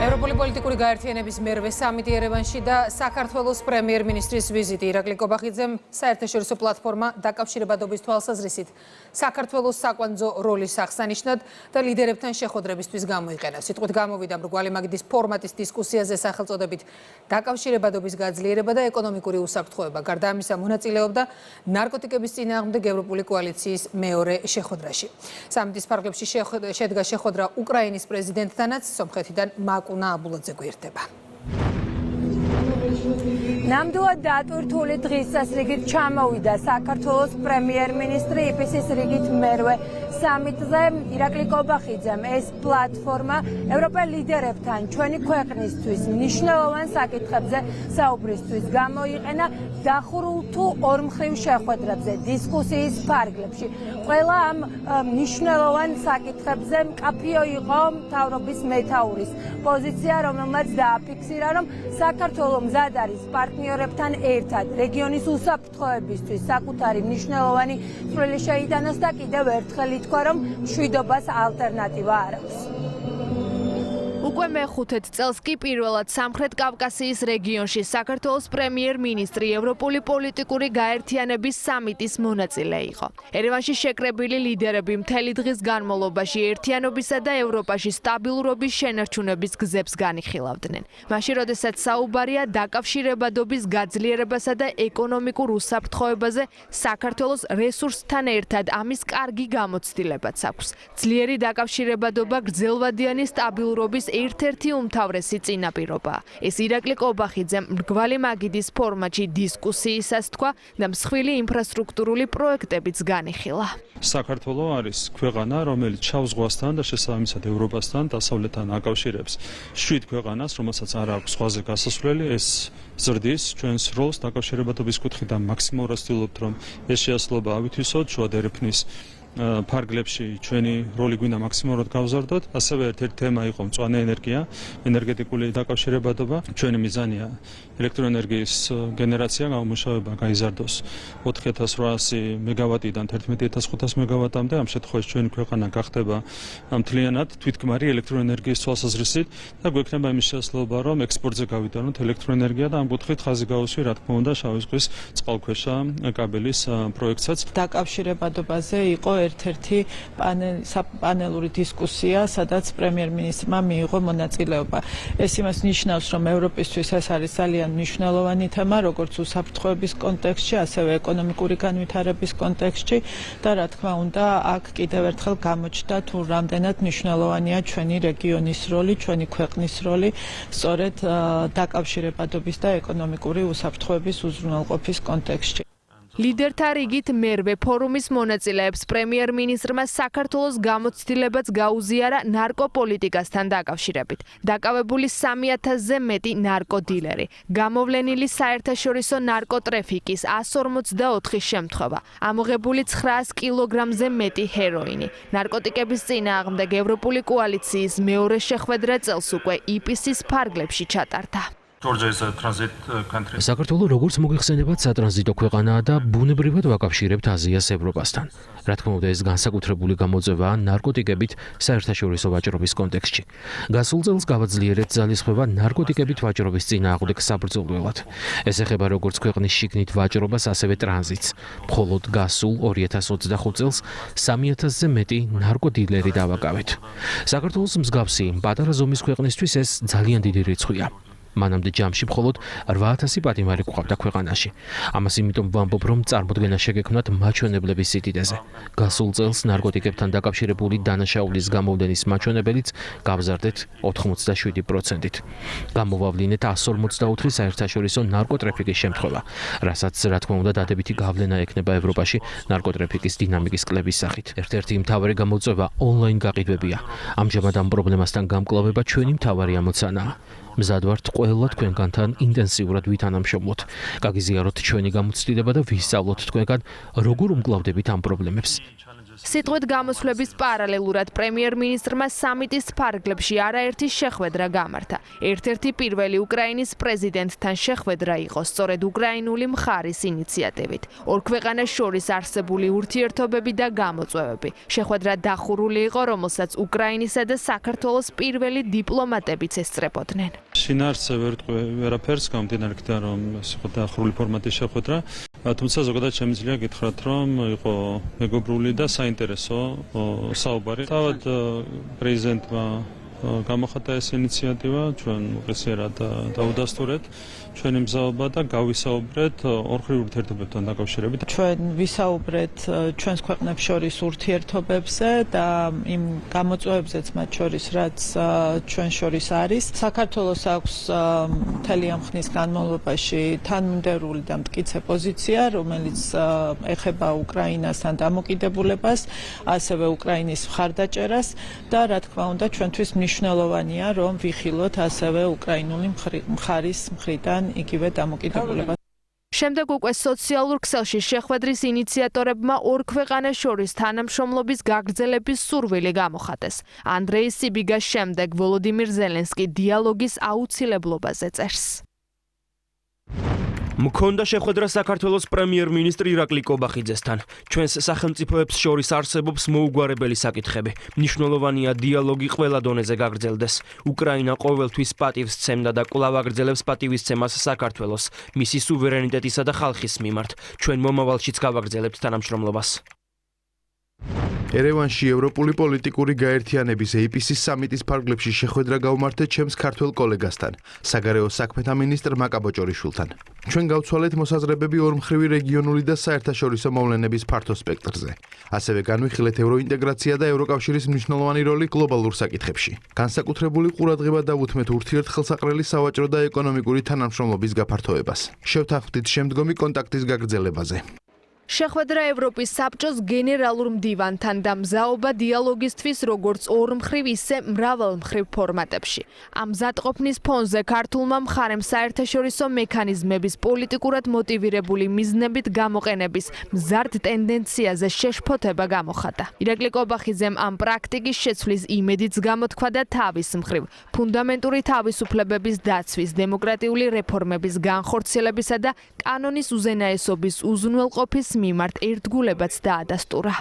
ევროპული პოლიტიკური გაერთიანების მერვე სამიტი ერევანში და საქართველოს პრემიერ-მინისტრის ვიზიტი ირაკლი კობახიძემ საერთაშორისო პლატფორმა დაკავშირებადობის თვალსაზრისით საქართველოს საკვანძო როლის აღსანიშნად და ლიდერებთან შეხვედრებისთვის გამოიყენა. სიტყვით გამოვიდა მრგვალი მაგიდის ფორმატის დისკუსიაზე სახელწოდებით დაკავშირებადობის გაძლიერება და ეკონომიკური უსაფრთხოება. გარდა ამისა მონაწილეობდა ნარკოტიკების წინააღმდეგ ევროპული კოალიციის მეორე შეხვედრაში. სამიტის ფარგლებში შედგა შეხვედრა უკრაინის პრეზიდენტთანაც, სომხეთიდან მაკუნა აბულაძე გვერდება. ნამდვილად დატვირთული დღის წესრიგით ჩამოვიდა საქართველოს პრემიერ-მინისტრი იფისის რიგით მერვე სამიტზე ირაკლი კობახიძემ ეს პლატფორმა ევროპელ ლიდერებთან ჩვენი ქვეყნისთვის მნიშვნელოვან საკითხებზე საუბრისთვის გამოიყენა დახურულ თუ ორმხრივ შეხვედრებზე დისკუსიის ფარგლებში. ყველა ამ მნიშვნელოვან საკითხებზე მკაფიო იყო მთავრობის მეთაურის პოზიცია, რომელმაც დააფიქსირა, რომ საქართველო მზად არის პარტნიორებთან ერთად რეგიონის უსაფრთხოებისთვის საკუთარი მნიშვნელოვანი წვლილი შეიტანოს და კიდევ ერთხელ ითქვა, რომ მშვიდობას ალტერნატივა არ აქვს. უკვე მეხუთედ წელს კი პირველად სამხრეთ კავკასიის რეგიონში საქართველოს პრემიერ-მინისტრი ევროპული პოლიტიკური გაერთიანების სამიტის მონაწილე იყო. ერევანში შეკრებილი ლიდერები მთელი დღის განმავლობაში ერთიანობისა და ევროპაში სტაბილურობის შენარჩუნების გზებს განიხილავდნენ. მაშინ, როდესაც საუბარია დაკავშირებადობის გაძლიერებასა და ეკონომიკურ უსაფრთხოებაზე, საქართველოს რესურსთან ერთად ამის კარგი გამოცდილებაც აქვს. ძლიერი დაკავშირებადობა გრძელვადიანი სტაბილურობის ერთ-ერთი უმთავრესი წინაპირობაა. ეს ირაკლი კობახიძემ მრგვალი მაგიდის ფორმატში დისკუსიისას თქვა და მსხვილი ინფრასტრუქტურული პროექტებიც განიხილა. საქართველო არის ქვეყანა, რომელიც შავ ზღვასთან და შესაბამისად ევროპასთან დასავლეთთან აკავშირებს 7 ქვეყანას, რომელსაც არ აქვს ზღვაზე გასასვლელი. ეს ზრდის ჩვენს როლს დაკავშირებადობის კუთხიდან მაქსიმალურად ვცდილობთ, რომ ეს შეასრულება ავითვისოთ, შუადერეფნის ფარგლებში ჩვენი როლი გვინდა მაქსიმალურად გავზარდოთ. ასევე ერთ-ერთი თემა იყო მწვანე ენერგია, ენერგეტიკული დაკავშირებადობა. ჩვენი მიზანია ელექტროენერგიის გენერაცია, გამომუშავება გაიზარდოს 4800 მეგავატიდან 11500 მეგავატამდე. ამ შემთხვევაში ჩვენი ქვეყანა გახდება მთლიანად თვითგმარი ელექტროენერგიის თვალსაზრისით და გვექნება იმის შესაძლებლობა, რომ ექსპორტზე გავიტანოთ ელექტროენერგია და ამ კუთხით ხაზი გაუსვი, რა თქმა უნდა, შავი ზღვის წყალქვეშა კაბელის პროექტსაც. დაკავშირებადობაზე იყო ერთ-ერთი პანელური დისკუსია, სადაც პრემიერ-მინისტრმა მიიღო მონაწილეობა. ეს იმას ნიშნავს, რომ ევროპისთვის ეს არის ძალიან მნიშვნელოვანი თემა, როგორც უსაფრთხოების კონტექსტში, ასევე ეკონომიკური განვითარების კონტექსტში და რა თქმა უნდა, აქ კიდევ ერთხელ გამოჩნდა თუ რამდენად მნიშვნელოვანია ჩვენი რეგიონის როლი, ჩვენი ქვეყნის როლი, სწორედ დაკავშირებადობის და ეკონომიკური უსაფრთხოების უზრუნველყოფის კონტექსტში. ლიდერთა რიგით მერვე ფორუმის მონაწილეებს პრემიერ-მინისტრმა საქართველოს გამოცდილებაც გაუზიარა ნარკოპოლიტიკასთან დაკავშირებით. დაკავებული 3000-ზე მეტი ნარკოდილერი, გამოვლენილი საერთაშორისო ნარკოტრეფიკის 144 შემთხვევა, ამოღებული 900 კილოგრამზე მეტი ჰეროინი. ნარკოტიკების წინააღმდეგ ევროპული კოალიციის მეორე შეხვედრა წელს უკვე იფისის ფარგლებში ჩატარდა. საქართველო როგორც მოგვიხსენებათ სატრანზიტო ქვეყანაა და ბუნებრივად ვაკავშირებთ აზიას ევროპასთან. რა თქმა უნდა, ეს განსაკუთრებული გამოწვევაა ნარკოტიკებით საერთაშორისო ვაჭრობის კონტექსტში. გასულ წელს გავაძლიერეთ ძალისხმევა ნარკოტიკებით ვაჭრობის წინააღმდეგ საბრძოლველად. ეს ეხება როგორც ქვეყნის შიგნით ვაჭრობას, ასევე ტრანზიტს. მხოლოდ გასულ 2025 წელს 3000-ზე მეტი ნარკოდილერი დავაკავეთ. საქართველოს მსგავსი პატარა ზომის ქვეყნისთვის ეს ძალიან დიდი რიცხვია. მანამდე ჯამში მხოლოდ 8000 პატიმარი გვყავდა ქვეყანაში. ამას იმიტომ ვამბობ, რომ წარმოდგენა შეგექმნათ მაჩვენებლების სიდიდეზე. გასულ წელს ნარკოტიკებთან დაკავშირებული დანაშაულის გამოვლენის მაჩვენებელიც გავზარდეთ 87%-ით. გამოვავლინეთ 154 საერთაშორისო ნარკოტრეფიკის შემთხვევა, რასაც რა თქმა უნდა დადებითი გავლენა ექნება ევროპაში ნარკოტრეფიკის დინამიკის კლების სახით. ერთ-ერთი მთავარი გამოწვევა ონლაინ გაყიდვებია. ამჟამად ამ პრობლემასთან გამკლავება ჩვენი მთავარი ამოცანაა. მზად ვართ ყველა თქვენგანთან ინტენსიურად ვითანამშრომლოთ. გაგიზიაროთ ჩვენი გამოცდილება და ვისწავლოთ თქვენგან, როგორ უმკლავდებით ამ პრობლემებს. სიტყვით გამოსვლების პარალელურად პრემიერ-მინისტრმა სამიტის ფარგლებში არაერთი შეხვედრა გამართა. ერთ-ერთი პირველი უკრაინის პრეზიდენტთან შეხვედრა იყო სწორედ უკრაინული მხარის ინიციატივით. ორ ქვეყანას შორის არსებული ურთიერთობები და გამოწვევები. შეხვედრა დახურული იყო, რომელსაც უკრაინისა და საქართველოს პირველი დიპლომატებიც ესწრებოდნენ. შინაარსზე ვერაფერს გამომდინარე იქიდან, რომ ეს იყო დახურული ფორმატის შეხვედრა, თუმცა ზოგადად შემიძლია გითხრათ, რომ იყო მეგობრული და საინტერესო საუბარი. თავად პრეზიდენტმა გამოხატა ეს ინიციატივა, ჩვენ უყესერად დაუდასტურეთ ჩვენი მზაობა და გავისაუბრეთ ორმხრივ ურთიერთობებთან დაკავშირებით. ჩვენ ვისაუბრეთ ჩვენს ქვეყნებს შორის ურთიერთობებზე და იმ გამოწვევებზეც მათ შორის, რაც ჩვენ შორის არის. საქართველოს აქვს მთელი ამ ხნის განმავლობაში თანმიმდევრული და მტკიცე პოზიცია, რომელიც ეხება უკრაინასთან დამოკიდებულებას, ასევე უკრაინის მხარდაჭერას და რა თქმა უნდა ჩვენთვის მნიშვნელოვანია, რომ ვიხილოთ ასევე უკრაინული მხარის მხრიდან იგივე დამოკიდებულება. შემდეგ უკვე სოციალურ ქსელში შეხვედრის ინიციატორებმა ორ ქვეყანას შორის თანამშრომლობის გაგრძელების სურვილი გამოხატეს. ანდრეი სიბიგას შემდეგ ვოლოდიმირ ზელენსკი დიალოგის აუცილებლობაზე წერს. მქონდა შეხვედრა საქართველოს პრემიერ-მინისტრი ირაკლი კობახიძესთან. ჩვენს სახელმწიფოებს შორის არსებობს მოუგვარებელი საკითხები. მნიშვნელოვანია დიალოგი ყველა დონეზე გაგრძელდეს. უკრაინა ყოველთვის პატივს სცემდა და კვლავ აგრძელებს პატივისცემას საქართველოს, მისი სუვერენიტეტისა და ხალხის მიმართ. ჩვენ მომავალშიც გავაგრძელებთ თანამშრომლობას. ერევანში ევროპული პოლიტიკური გაერთიანების APC-ის სამიტის ფარგლებში შეხვედრა გავმართეთ ჩემს ქართველ კოლეგასთან, საგარეო საქმეთა მინისტრ მაკაბოჭორიშვილთან. ჩვენ გავცვალეთ მოსაზრებები ორმხრივი რეგიონული და საერთაშორისო მოვლენების ფართო სპექტრზე. ასევე განვიხილეთ ევროინტეგრაცია და ევროკავშირის მნიშვნელოვანი როლი გლობალურ საკითხებში. განსაკუთრებული ყურადღება დავუთმეთ ურთიერთხელსაყრელი სავაჭრო და ეკონომიკური თანამშრომლობის გაფართოებას. შევთანხმდით შემდგომი კონტაქტის გაგრძელებაზე. შეხვედრა ევროპის საბჭოს გენერალურ მდივანთან და მზაობა დიალოგისთვის როგორც ორმხრივ, ისე მრავალმხრივ ფორმატებში. ამ მზადყოფნის ფონზე ქართულმა მხარემ საერთაშორისო მექანიზმების პოლიტიკურად მოტივირებული მიზნებით გამოყენების მზარდ ტენდენციაზე შეშფოთება გამოხატა. ირაკლი კობახიძემ ამ პრაქტიკის შეცვლის იმედიც გამოთქვა და თავის მხრივ ფუნდამენტური თავისუფლებების დაცვის, დემოკრატიული რეფორმების განხორციელებისა და კანონის უზენაესობის უზრუნველყოფის მიმართ ერთგულებაც დაადასტურა.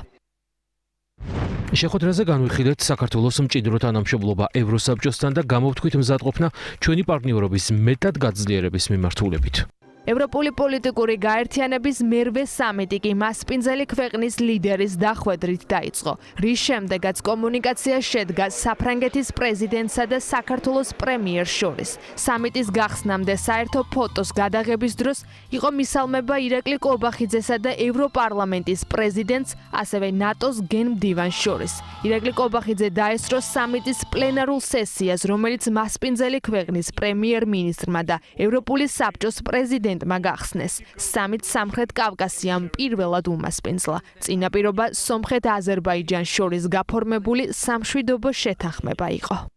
შეხვედრაზე განვიხილეთ საქართველოს მჭიდრო თანამშრომლობა ევროსაბჭოსთან და გამოვთქვით მზადყოფნა ჩვენი პარტნიორობის მეტად გაძლიერების მიმართულებით. ევროპული პოლიტიკური გაერთიანების მერვე სამიტი კი მასპინძელი ქვეყნის ლიდერის დახვედრით დაიწყო, რის შემდეგაც კომუნიკაცია შედგა საფრანგეთის პრეზიდენტსა და საქართველოს პრემიერს შორის. სამიტის გახსნამდე საერთო ფოტოს გადაღების დროს იყო მისალმება ირაკლი კობახიძესა და ევროპარლამენტის პრეზიდენტს, ასევე ნატოს გენმდივანს შორის. ირაკლი კობახიძე დაესწრო სამიტის პლენარულ სესიას, რომელიც მასპინძელი ქვეყნის პრემიერ-მინისტრმა და ევროპული საბჭოს პრეზიდენტმა გახსნეს. სამით სამხრეთ კავკასიამ პირველად უმასპინძლა. წინაპირობა სომხეთ-აზერბაიჯანს შორის გაფორმებული სამშვიდობო შეთანხმება იყო.